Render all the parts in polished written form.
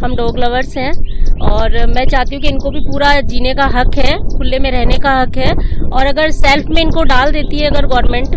हम dog lovers हैं और मैं चाहती हूँ कि इनको भी पूरा जीने का हक है, खुले में रहने का हक है। और अगर सेल्फ में इनको डाल देती है अगर गवर्नमेंट,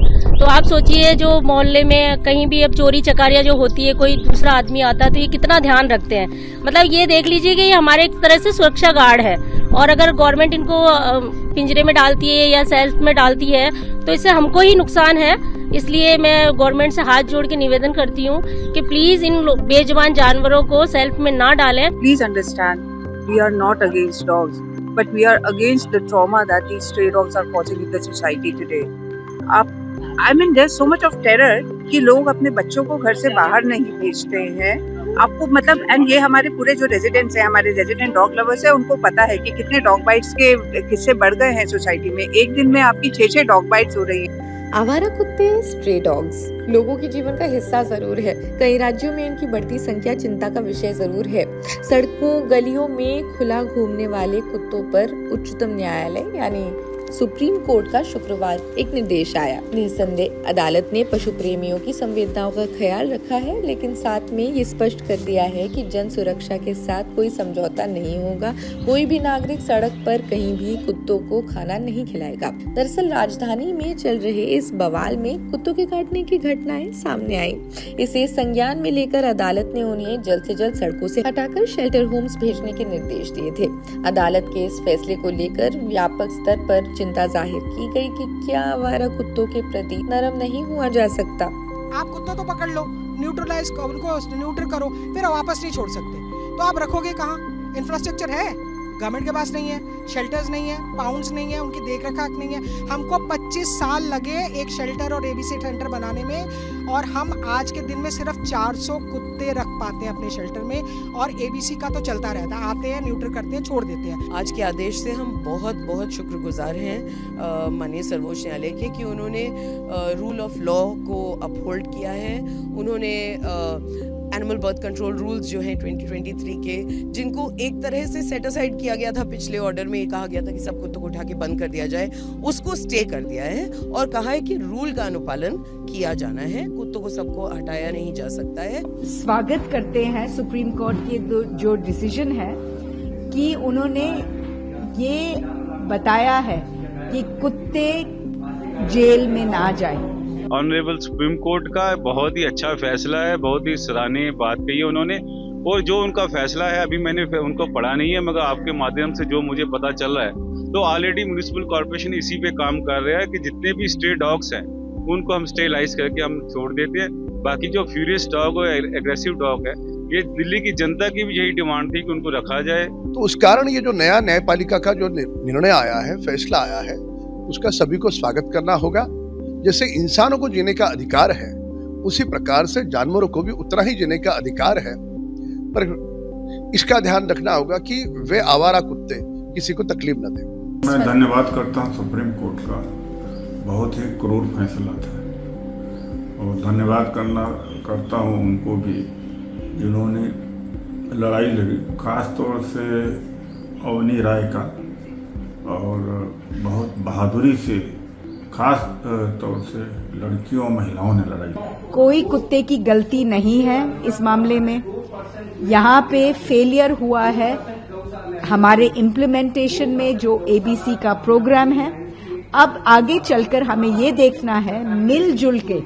तो आप सोचिए जो मोहल्ले में कहीं भी अब चोरी चकारियाँ जो होती है, कोई दूसरा आदमी आता है तो ये कितना ध्यान रखते हैं। मतलब ये देख लीजिए कि ये हमारे एक तरह से सुरक्षा गार्ड है। और अगर गवर्नमेंट इनको पिंजरे में डालती है या सेल्फ में डालती है तो इससे हमको ही नुकसान है। इसलिए मैं गवर्नमेंट से हाथ जोड़ के निवेदन करती हूँ कि प्लीज इन बेजुबान जानवरों को सेल्फ में ना डालें। Please understand, we are not against dogs, but we are against the trauma that these stray dogs are causing in the society today. There's so much of terror कि लोग अपने बच्चों को घर से बाहर नहीं भेजते हैं। आपको मतलब एंड ये हमारे पूरे जो रेजिडेंट्स हैं, हमारे रेजिडेंट डॉग लवर्स हैं, उनको पता है कि कितने डॉग बाइट्स के किस्से बढ़ गए हैं सोसाइटी में। एक दिन में आपकी 6 डॉग बाइट्स हो रही हैं। आवारा कुत्ते, स्ट्रे डॉग्स लोगों के जीवन का हिस्सा जरूर है। कई राज्यों में इनकी बढ़ती संख्या चिंता का विषय जरूर है। सड़कों गलियों में खुला घूमने वाले कुत्तों पर उच्चतम न्यायालय यानी सुप्रीम कोर्ट का शुक्रवार एक निर्देश आया। निसंदेह अदालत ने पशु प्रेमियों की संवेदनाओं का ख्याल रखा है, लेकिन साथ में ये स्पष्ट कर दिया है कि जन सुरक्षा के साथ कोई समझौता नहीं होगा। कोई भी नागरिक सड़क पर कहीं भी कुत्तों को खाना नहीं खिलाएगा। दरअसल राजधानी में चल रहे इस बवाल में कुत्तों के काटने की घटनाएं सामने आई। इसे संज्ञान में लेकर अदालत ने उन्हें जल्द से जल्द सड़कों से हटाकर शेल्टर होम्स भेजने के निर्देश दिए थे। अदालत के इस फैसले को लेकर व्यापक स्तर पर चिंता जाहिर की गई कि क्या आवारा कुत्तों के प्रति नरम नहीं हुआ जा सकता। आप कुत्ता तो पकड़ लो, न्यूट्रलाइज उनको न्यूट्रल करो, फिर वापस नहीं छोड़ सकते, तो आप रखोगे कहाँ? इंफ्रास्ट्रक्चर है गवर्नमेंट के पास नहीं है, शेल्टर्स नहीं है, पाउंड्स नहीं है, उनकी देख रखाव नहीं है। हमको 25 साल लगे एक शेल्टर और एबीसी सेंटर बनाने में, और हम आज के दिन में सिर्फ 400 कुत्ते रख पाते हैं अपने शेल्टर में, और एबीसी का तो चलता रहता है, आते हैं न्यूट्रल करते हैं, छोड़ देते हैं। आज के आदेश से हम बहुत बहुत शुक्रगुजार हैं माननीय सर्वोच्च न्यायालय के कि उन्होंने रूल ऑफ लॉ को अपहोल्ड किया है। उन्होंने एनिमल बर्थ कंट्रोल रूल्स जो हैं 2023 के, जिनको एक तरह से सेट असाइड किया गया था पिछले ऑर्डर में, ये कहा गया था कि सब कुत्तों को उठा के बंद कर दिया जाए, उसको स्टे कर दिया है और कहा है कि रूल का अनुपालन किया जाना है, कुत्तों को सबको हटाया नहीं जा सकता है। स्वागत करते हैं सुप्रीम कोर्ट के जो डिसीजन है कि उन्होंने ये बताया है कि कुत्ते जेल में ना जाए। ऑनरेबल सुप्रीम कोर्ट का बहुत ही अच्छा फैसला है, बहुत ही सराहनीय बात कही है उन्होंने। और जो उनका फैसला है, अभी मैंने उनको पढ़ा नहीं है, मगर आपके माध्यम से जो मुझे पता चल रहा है, तो ऑलरेडी म्युनिसिपल कॉर्पोरेशन इसी पे काम कर रहा है कि जितने भी स्ट्रे डॉग्स हैं उनको हम स्टेलाइज करके हम छोड़ देते हैं। बाकी जो फ्यूरियस डॉग और एग्रेसिव डॉग है, ये दिल्ली की जनता की भी यही डिमांड थी कि उनको रखा जाए। तो उस कारण ये जो नया न्यायपालिका का जो निर्णय आया है, फैसला आया है, उसका सभी को स्वागत करना होगा। जैसे इंसानों को जीने का अधिकार है, उसी प्रकार से जानवरों को भी उतना ही जीने का अधिकार है, पर इसका ध्यान रखना होगा कि वे आवारा कुत्ते किसी को तकलीफ न दें। मैं धन्यवाद करता हूं सुप्रीम कोर्ट का, बहुत ही क्रूर फैसला था, और धन्यवाद करता हूं उनको भी जिन्होंने लड़ाई लड़ी, खास तौर से अवनी राय का, और बहुत बहादुरी से खास तौर से लड़कियों और महिलाओं ने लड़ाई। कोई कुत्ते की गलती नहीं है इस मामले में। यहाँ पे फेलियर हुआ है हमारे इम्प्लीमेंटेशन में जो एबीसी का प्रोग्राम है। अब आगे चलकर हमें ये देखना है, मिलजुल के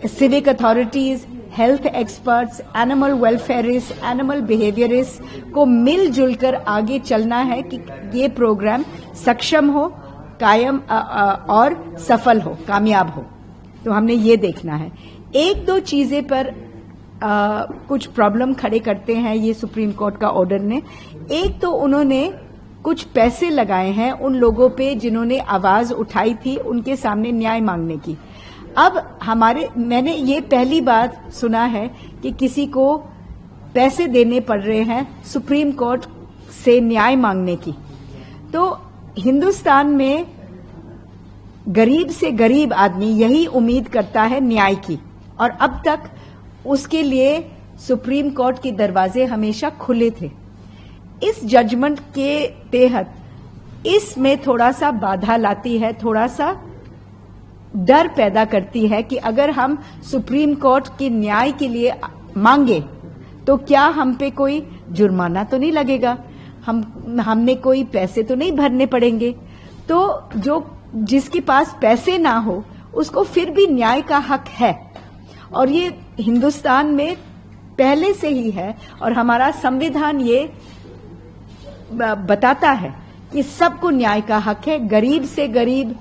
civic authorities, health experts, animal welfarist, animal behaviourist को मिलजुल कर आगे चलना है कि ये प्रोग्राम सक्षम हो, कायम और सफल हो, कामयाब हो। तो हमने ये देखना है। एक दो चीजें पर कुछ प्रॉब्लम खड़े करते हैं ये सुप्रीम कोर्ट का ऑर्डर ने। एक तो उन्होंने कुछ पैसे लगाए हैं उन लोगों पे जिन्होंने आवाज उठाई थी, उनके सामने न्याय मांगने की। अब मैंने ये पहली बात सुना है कि किसी को पैसे देने पड़ रहे हैं सुप्रीम कोर्ट से न्याय मांगने की। तो हिंदुस्तान में गरीब से गरीब आदमी यही उम्मीद करता है न्याय की, और अब तक उसके लिए सुप्रीम कोर्ट के दरवाजे हमेशा खुले थे। इस जजमेंट के तहत इसमें थोड़ा सा बाधा लाती है, थोड़ा सा डर पैदा करती है कि अगर हम सुप्रीम कोर्ट के न्याय के लिए मांगे तो क्या हम पे कोई जुर्माना तो नहीं लगेगा, हमने कोई पैसे तो नहीं भरने पड़ेंगे। तो जो जिसके पास पैसे ना हो उसको फिर भी न्याय का हक है, और ये हिंदुस्तान में पहले से ही है, और हमारा संविधान ये बताता है कि सबको न्याय का हक है, गरीब से गरीब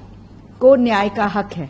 को न्याय का हक है।